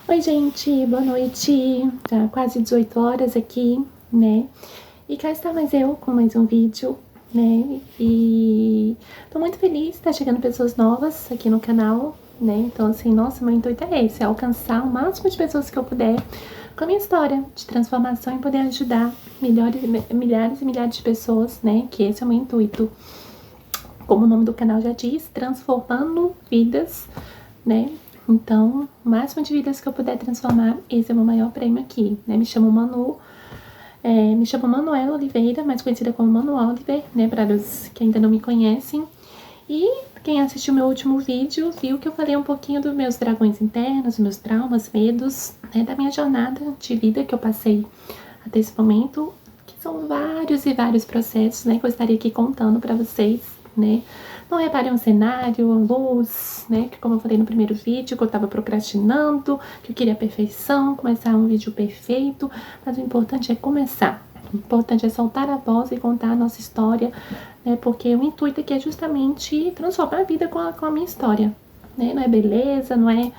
Oi, gente, boa noite. Já quase 18 horas aqui, né? E cá está mais eu com mais um vídeo, né? E tô muito feliz de estar chegando pessoas novas aqui no canal, né? Então, assim, nossa, meu intuito é esse, é alcançar o máximo de pessoas que eu puder com a minha história de transformação e poder ajudar milhares e milhares de pessoas, né? Que esse é o meu intuito. Como o nome do canal já diz, transformando vidas, né? Então, o máximo de vidas que eu puder transformar, esse é o meu maior prêmio aqui, né? Me chamo Manuela Oliveira, mais conhecida como Manu Oliver, né? Para os que ainda não me conhecem. E quem assistiu meu último vídeo viu que eu falei um pouquinho dos meus dragões internos, meus traumas, medos, né? Da minha jornada de vida que eu passei até esse momento, que são vários e vários processos, né? Que eu estaria aqui contando para vocês, né? Não reparem um cenário, a luz, né? Que como eu falei no primeiro vídeo, que eu tava procrastinando, que eu queria perfeição, começar um vídeo perfeito, mas o importante é começar. O importante é soltar a voz e contar a nossa história, né? Porque o intuito aqui é justamente transformar a vida com a minha história, né? Não é beleza, não é,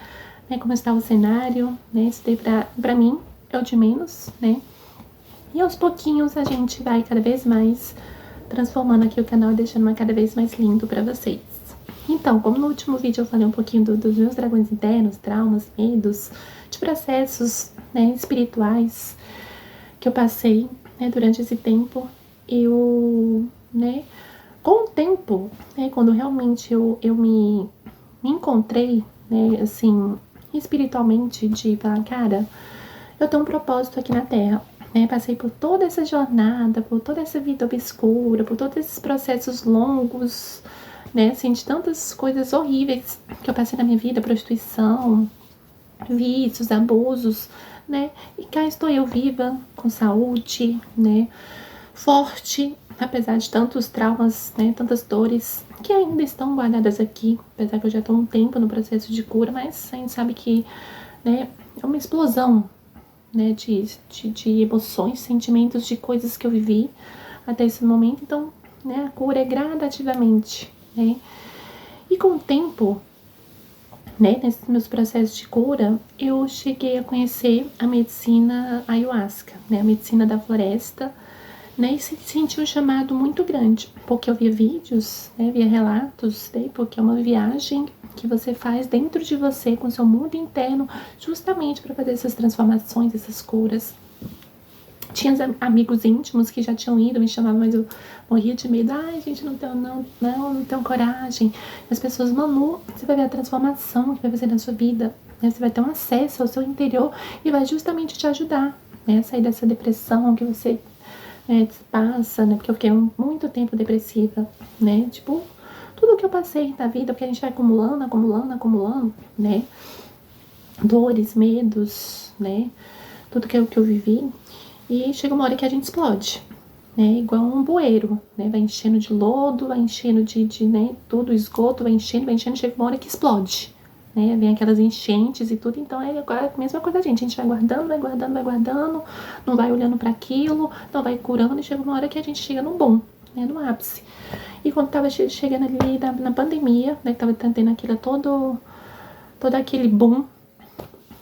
né, como está o cenário, né? Isso daí pra mim é o de menos, né? E aos pouquinhos a gente vai cada vez mais transformando aqui o canal e deixando cada vez mais lindo pra vocês. Então, como no último vídeo eu falei um pouquinho dos meus dragões internos, traumas, medos, de processos, né, espirituais que eu passei, né, durante esse tempo, né, com o tempo, né, quando realmente eu me encontrei, né, assim, espiritualmente, de falar, cara, eu tenho um propósito aqui na Terra, né? Passei por toda essa jornada, por toda essa vida obscura, por todos esses processos longos, né? Assim, de tantas coisas horríveis que eu passei na minha vida, prostituição, vícios, abusos, né? E cá estou eu viva, com saúde, né? Forte, apesar de tantos traumas, né? Tantas dores que ainda estão guardadas aqui, apesar que eu já estou um tempo no processo de cura, mas a gente sabe que, né? É uma explosão, né, de emoções, sentimentos, de coisas que eu vivi até esse momento. Então, né, a cura é gradativamente, né? E com o tempo, né, nesses meus processos de cura, eu cheguei a conhecer a medicina ayahuasca, né, a medicina da floresta, né, e senti um chamado muito grande, porque eu via vídeos, né, via relatos, né, porque é uma viagem que você faz dentro de você, com seu mundo interno, justamente para fazer essas transformações, essas curas. Tinha amigos íntimos que já tinham ido, me chamavam, mas eu morria de medo. Ai, gente, não tenho coragem. As pessoas, Manu, você vai ver a transformação que vai fazer na sua vida, né? Você vai ter um acesso ao seu interior e vai justamente te ajudar, né, a sair dessa depressão que você, né, passa, né? Porque eu fiquei muito tempo depressiva, né? Tipo, tudo que eu passei na vida, porque a gente vai acumulando, né? Dores, medos, né? Tudo que eu vivi. E chega uma hora que a gente explode, né? Igual um bueiro, né? Vai enchendo de lodo, vai enchendo né? Tudo, esgoto, vai enchendo, chega uma hora que explode, né? Vem aquelas enchentes e tudo, então é a mesma coisa da gente. A gente vai guardando, não vai olhando para aquilo, não vai curando, e chega uma hora que a gente chega num boom, né? No ápice. E quando tava chegando ali na pandemia, né? Que tava tendo todo aquele boom,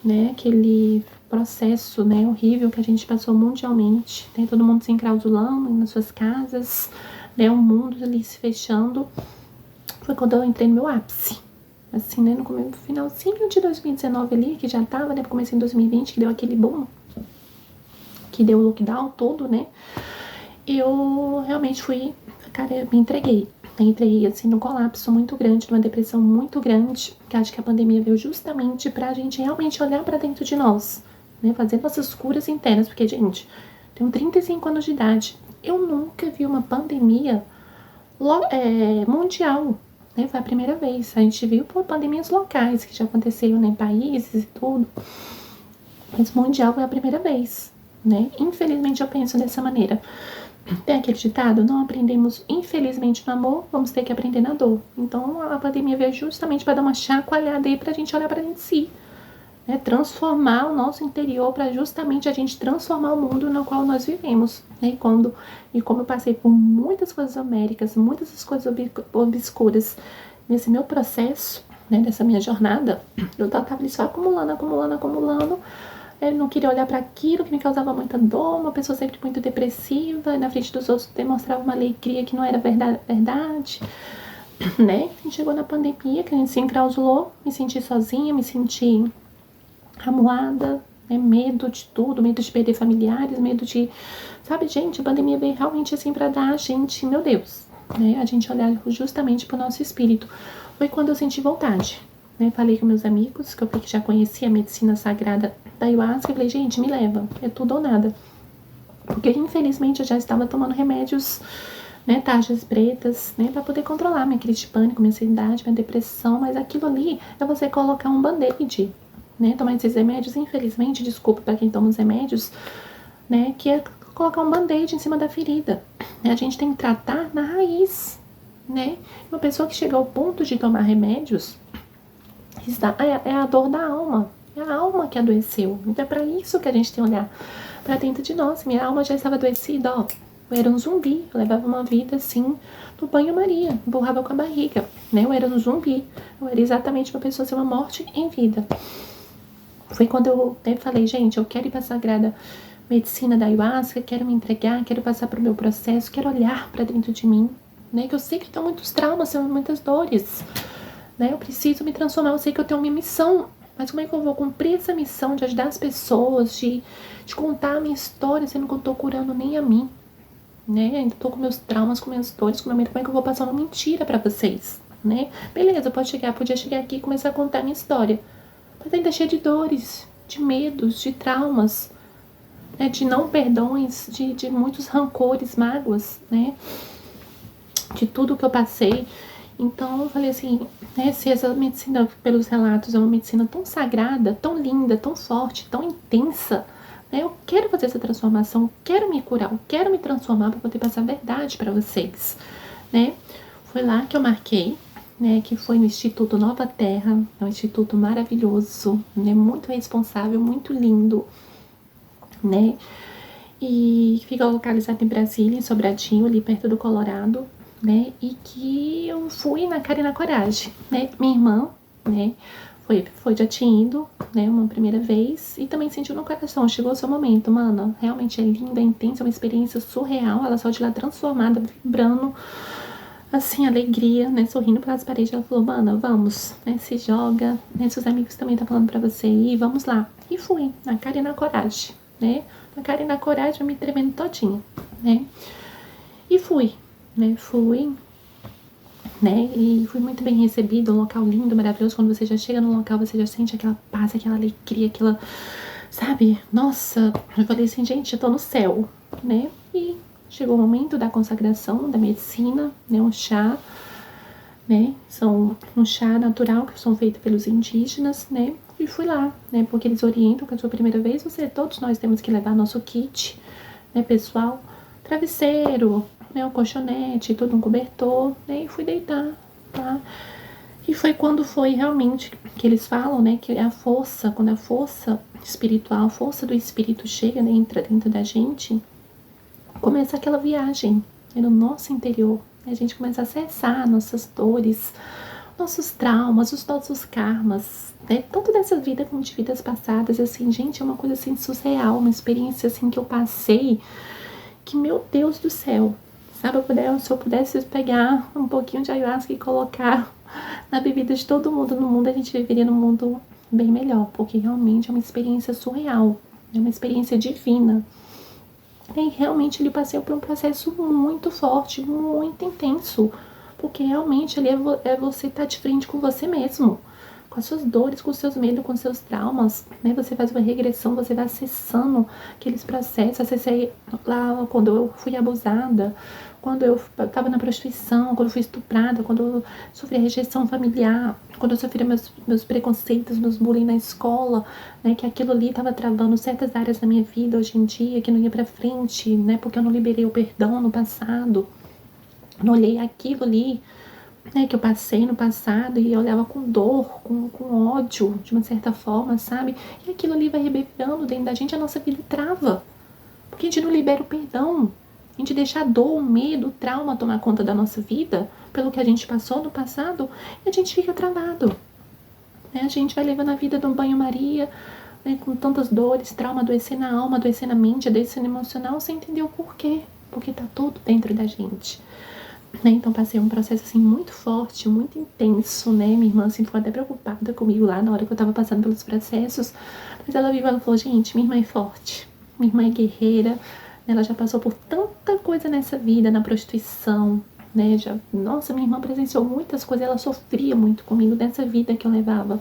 né, aquele processo, né, horrível que a gente passou mundialmente, né, todo mundo se enclausulando nas suas casas, né, o mundo ali se fechando, foi quando eu entrei no meu ápice, assim, né, no finalzinho de 2019 ali, que já tava, né, comecei em 2020, que deu aquele boom, que deu o lockdown todo, né, eu realmente cara, eu me entreguei, entrei assim num colapso muito grande, numa depressão muito grande, que acho que a pandemia veio justamente pra gente realmente olhar pra dentro de nós, né, fazer nossas curas internas, porque, gente, tenho 35 anos de idade, eu nunca vi uma pandemia mundial, né, foi a primeira vez. A gente viu por pandemias locais que já aconteceram, né, em países e tudo, mas mundial foi a primeira vez, né, infelizmente eu penso dessa maneira. Tem aquele ditado, não aprendemos infelizmente no amor, vamos ter que aprender na dor. Então a pandemia veio justamente para dar uma chacoalhada aí pra gente olhar pra dentro de si, né? Transformar o nosso interior para justamente a gente transformar o mundo no qual nós vivemos, né? E como eu passei por muitas coisas homéricas, muitas coisas obscuras nesse meu processo, né, dessa minha jornada, eu tava ali só acumulando. Eu não queria olhar para aquilo que me causava muita dor, uma pessoa sempre muito depressiva, e na frente dos outros demonstrava uma alegria que não era verdade, né? E chegou na pandemia, que a gente se enclausurou, me senti sozinha, me senti amuada, né? Medo de tudo, medo de perder familiares, medo de... Sabe, gente, a pandemia veio realmente assim para dar a gente, meu Deus, né? A gente olhar justamente pro nosso espírito. Foi quando eu senti vontade, né? Falei com meus amigos, que eu vi que já conhecia a medicina sagrada da ayahuasca, eu falei, gente, me leva, é tudo ou nada. Porque infelizmente eu já estava tomando remédios, né, tarjas pretas, né, para poder controlar minha crise de pânico, minha ansiedade, minha depressão, mas aquilo ali é você colocar um band-aid, né, tomar esses remédios, infelizmente, desculpa para quem toma os remédios, né, que é colocar um band-aid em cima da ferida, né, a gente tem que tratar na raiz, né, uma pessoa que chega ao ponto de tomar remédios, é a dor da alma, é a alma que adoeceu, então é para isso que a gente tem que olhar para dentro de nós. Minha alma já estava adoecida, ó. Eu era um zumbi, eu levava uma vida assim, no banho-maria, empurrava com a barriga, né? Eu era um zumbi, eu era exatamente uma pessoa, assim, uma morte em vida. Foi quando eu falei, gente, eu quero ir para a sagrada medicina da ayahuasca, quero me entregar, quero passar pro meu processo, quero olhar para dentro de mim, né? Que eu sei que eu tenho muitos traumas, tenho muitas dores, né? Eu preciso me transformar, eu sei que eu tenho uma missão. Mas como é que eu vou cumprir essa missão de ajudar as pessoas, de contar a minha história, sendo que eu tô curando nem a mim, né? Ainda tô com meus traumas, com minhas dores, com meu medo. Como é que eu vou passar uma mentira pra vocês, né? Beleza, podia chegar aqui e começar a contar a minha história. Mas ainda cheia de dores, de medos, de traumas, né? De não perdões, de muitos rancores, mágoas, né? De tudo que eu passei. Então eu falei assim, né, se essa medicina, pelos relatos, é uma medicina tão sagrada, tão linda, tão forte, tão intensa, né, eu quero fazer essa transformação, eu quero me curar, eu quero me transformar para poder passar a verdade para vocês, né. Foi lá que eu marquei, né, que foi no Instituto Nova Terra, é um instituto maravilhoso, né, muito responsável, muito lindo, né, e fica localizado em Brasília, em Sobradinho, ali perto do Colorado, né, e que eu fui na cara e na coragem, né, minha irmã, né, já tinha ido, né, uma primeira vez, e também sentiu no coração, chegou o seu momento, mano, realmente é linda, é intensa, é uma experiência surreal, ela saiu de lá transformada, vibrando, assim, alegria, né, sorrindo pelas paredes, ela falou, mano, vamos, né, se joga, né, seus amigos também tá falando pra você ir, vamos lá, e fui, na cara e na coragem, né, na cara e na coragem, eu me tremendo todinha, né, e fui, né, e fui muito bem recebida, um local lindo, maravilhoso, quando você já chega no local, você já sente aquela paz, aquela alegria, aquela, sabe, nossa, eu falei assim, gente, eu tô no céu, né, e chegou o momento da consagração, da medicina, né, um chá, né, são um chá natural que são feitos pelos indígenas, né, e fui lá, né, porque eles orientam que a sua primeira vez, todos nós temos que levar nosso kit, né, pessoal, travesseiro, né, um colchonete, todo um cobertor, né, e fui deitar, tá? E foi quando foi realmente que eles falam, né, que a força, quando a força espiritual, a força do espírito chega, né, entra dentro da gente, começa aquela viagem, né, no nosso interior, né, a gente começa a acessar nossas dores, nossos traumas, os nossos karmas, né, tanto dessa vida como de vidas passadas, assim, gente, é uma coisa assim surreal, uma experiência assim que eu passei, que meu Deus do céu, sabe, se eu pudesse pegar um pouquinho de ayahuasca e colocar na bebida de todo mundo no mundo, a gente viveria num mundo bem melhor, porque realmente é uma experiência surreal, é uma experiência divina. E realmente ele passou por um processo muito forte, muito intenso, porque realmente ali é você estar de frente com você mesmo, com as suas dores, com os seus medos, com os seus traumas, né? Você faz uma regressão, você vai acessando aqueles processos. Acessei lá quando eu fui abusada, quando eu estava na prostituição, quando eu fui estuprada, quando eu sofri rejeição familiar, quando eu sofri meus preconceitos, meus bullying na escola, né? Que aquilo ali estava travando certas áreas da minha vida hoje em dia, que não ia pra frente, né? Porque eu não liberei o perdão no passado, não olhei aquilo ali, né, que eu passei no passado e eu olhava com dor, com ódio, de uma certa forma, sabe? E aquilo ali vai rebeberando dentro da gente, a nossa vida trava. Porque a gente não libera o perdão. A gente deixa a dor, o medo, o trauma tomar conta da nossa vida, pelo que a gente passou no passado, e a gente fica travado. né? A gente vai levando a vida de um banho-maria, né, com tantas dores, trauma, adoecer na alma, adoecer na mente, adoecer no emocional, sem entender o porquê, porque tá tudo dentro da gente. Né? Então passei um processo assim muito forte, muito intenso, né? Minha irmã assim ficou até preocupada comigo lá na hora que eu tava passando pelos processos, mas ela viu, ela falou, gente, minha irmã é forte, minha irmã é guerreira, ela já passou por tanta coisa nessa vida, na prostituição, né? Nossa, minha irmã presenciou muitas coisas, ela sofria muito comigo dessa vida que eu levava,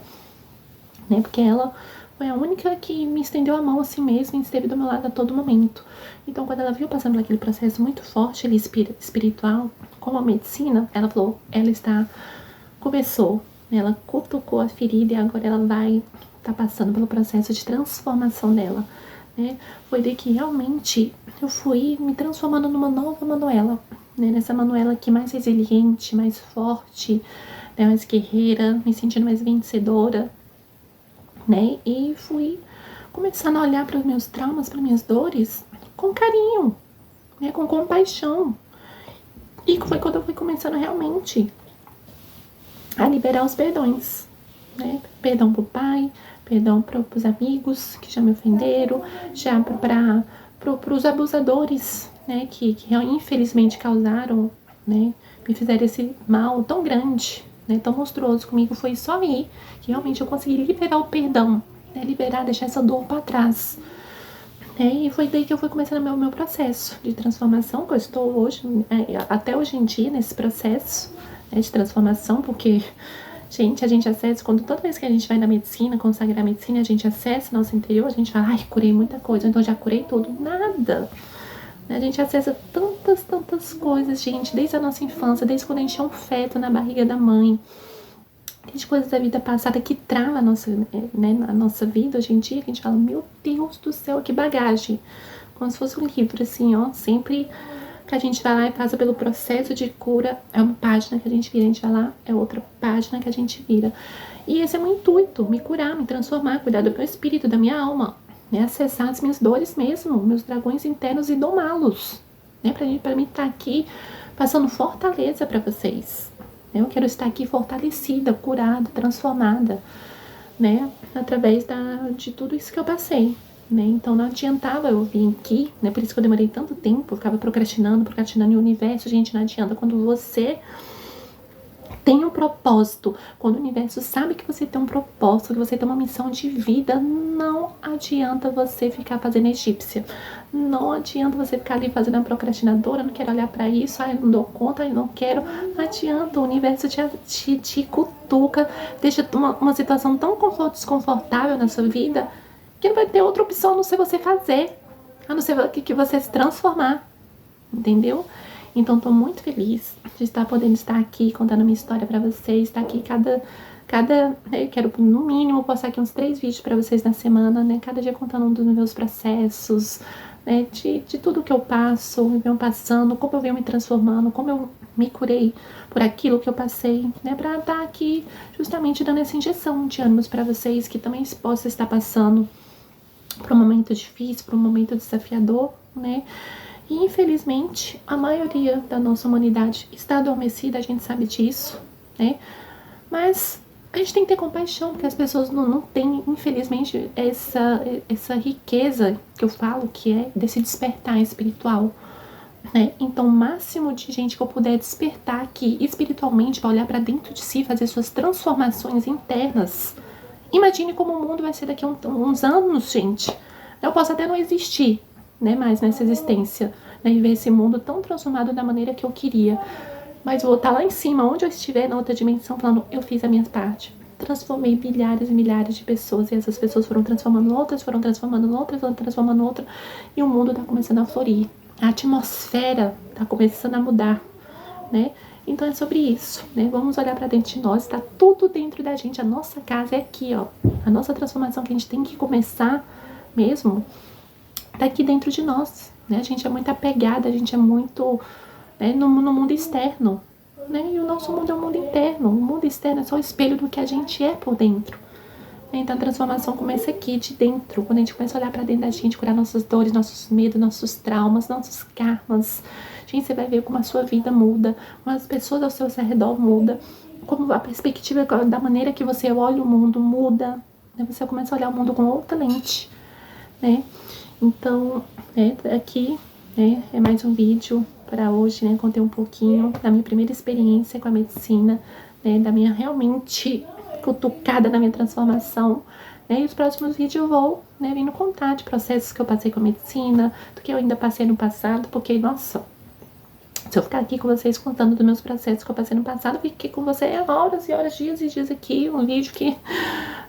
né? Porque ela foi a única que me estendeu a mão assim mesmo e esteve do meu lado a todo momento. Então, quando ela viu passando por aquele processo muito forte ali, espiritual, com a medicina, ela falou, começou, né? Ela cutucou a ferida e agora ela vai estar passando pelo processo de transformação dela, né? Foi daí que realmente eu fui me transformando numa nova Manuela, né? Nessa Manuela aqui mais resiliente, mais forte, né? Mais guerreira, me sentindo mais vencedora, né? E fui começando a olhar para os meus traumas, para minhas dores, com carinho, né? Com compaixão. E foi quando eu fui começando realmente a liberar os perdões, né? Perdão pro pai, perdão pros amigos que já me ofenderam, já pros abusadores, né? Que infelizmente causaram, né? Me fizeram esse mal tão grande, né? Tão monstruoso comigo. Foi só aí que realmente eu consegui liberar o perdão, né? Liberar, deixar essa dor para trás. E foi daí que eu fui começando o meu processo de transformação, que eu estou hoje, até hoje em dia, nesse processo, né, de transformação, porque, gente, a gente acessa, toda vez que a gente vai na medicina, consagrar a medicina, a gente acessa nosso interior, a gente fala, ai, curei muita coisa, então já curei tudo. Nada! A gente acessa tantas coisas, gente, desde a nossa infância, desde quando a gente é um feto na barriga da mãe, desde coisas da vida passada que trava a nossa, né, a nossa vida hoje em dia, que a gente fala, meu Deus do céu, que bagagem. Como se fosse um livro, assim, ó, sempre que a gente vai lá e passa pelo processo de cura, é uma página que a gente vira, a gente vai lá, é outra página que a gente vira. E esse é o meu intuito, me curar, me transformar, cuidar do meu espírito, da minha alma, né, acessar as minhas dores mesmo, meus dragões internos e domá-los, né, pra mim estar aqui passando fortaleza pra vocês. Eu quero estar aqui fortalecida, curada, transformada, né? Através de tudo isso que eu passei, né? Então não adiantava eu vir aqui, né? Por isso que eu demorei tanto tempo, eu ficava procrastinando e o universo, gente, não adianta. Quando você tem um propósito, quando o universo sabe que você tem um propósito, que você tem uma missão de vida, não adianta você ficar fazendo egípcia. Não adianta você ficar ali fazendo a procrastinadora, não quero olhar pra isso, ai, não dou conta, ai, não quero. Não adianta, o universo te cutuca, deixa uma situação tão desconfortável na sua vida, que não vai ter outra opção a não ser você fazer, a não ser que você se transformar, entendeu? Então, tô muito feliz de estar podendo estar aqui contando minha história pra vocês. Estar aqui eu quero no mínimo postar aqui uns 3 vídeos pra vocês na semana, né? Cada dia contando um dos meus processos, né? De tudo que eu passo, eu venho passando, como eu venho me transformando, como eu me curei por aquilo que eu passei, né? Pra estar aqui justamente dando essa injeção de ânimos pra vocês que também possam estar passando por um momento difícil, por um momento desafiador, né? E infelizmente a maioria da nossa humanidade está adormecida, a gente sabe disso, né? Mas a gente tem que ter compaixão, porque as pessoas não têm, infelizmente, essa riqueza que eu falo, que é desse despertar espiritual, né? Então o máximo de gente que eu puder despertar aqui espiritualmente, para olhar para dentro de si, fazer suas transformações internas. Imagine como o mundo vai ser daqui a uns anos, gente. Eu posso até não existir, né, mais nessa existência, né, e ver esse mundo tão transformado da maneira que eu queria, mas vou estar lá em cima, onde eu estiver, na outra dimensão, falando, eu fiz a minha parte, transformei milhares e milhares de pessoas, e essas pessoas foram transformando outras, foram transformando outra, e o mundo está começando a florir, a atmosfera está começando a mudar, né? Então é sobre isso, né? Vamos olhar para dentro de nós, está tudo dentro da gente, a nossa casa é aqui, ó, a nossa transformação que a gente tem que começar mesmo, tá aqui dentro de nós, né? A gente é muito apegada, a gente é muito, né, no mundo externo, né? E o nosso mundo é um mundo interno. O mundo externo é só o espelho do que a gente é por dentro. Então a transformação começa aqui, de dentro. Quando a gente começa a olhar pra dentro da gente, curar nossas dores, nossos medos, nossos traumas, nossos karmas. Gente, você vai ver como a sua vida muda, como as pessoas ao seu redor mudam. como a perspectiva da maneira que você olha o mundo muda, né? Você começa a olhar o mundo com outra lente, né? Então, aqui, né, é mais um vídeo para hoje, né? Contei um pouquinho da minha primeira experiência com a medicina, né? Da minha realmente cutucada na minha transformação, né? E os próximos vídeos eu vou, né, vindo contar de processos que eu passei com a medicina, do que eu ainda passei no passado, porque, nossa, se eu ficar aqui com vocês contando dos meus processos que eu passei no passado, eu fiquei com você horas e horas, dias e dias aqui, um vídeo que,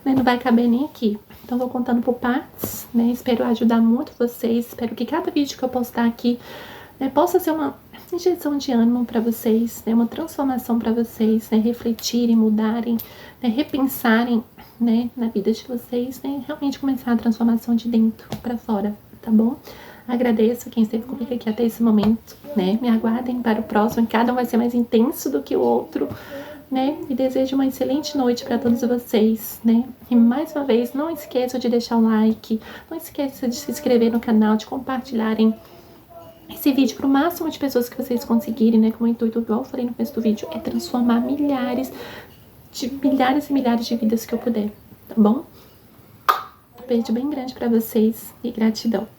né, não vai caber nem aqui. Então, vou contando por partes, né? Espero ajudar muito vocês. Espero que cada vídeo que eu postar aqui, né, possa ser uma injeção de ânimo para vocês, né? Uma transformação para vocês, né? Refletirem, mudarem, né? Repensarem, né? Na vida de vocês, né? Realmente começar a transformação de dentro para fora, tá bom? Agradeço quem esteve comigo aqui até esse momento, né? Me aguardem para o próximo. Cada um vai ser mais intenso do que o outro, né? E desejo uma excelente noite para todos vocês, né? E mais uma vez, não esqueçam de deixar o like, não esqueçam de se inscrever no canal, de compartilharem esse vídeo para o máximo de pessoas que vocês conseguirem, né? Como o intuito, igual eu falei no começo do vídeo, é transformar milhares e milhares de vidas que eu puder, tá bom? Um beijo bem grande para vocês e gratidão.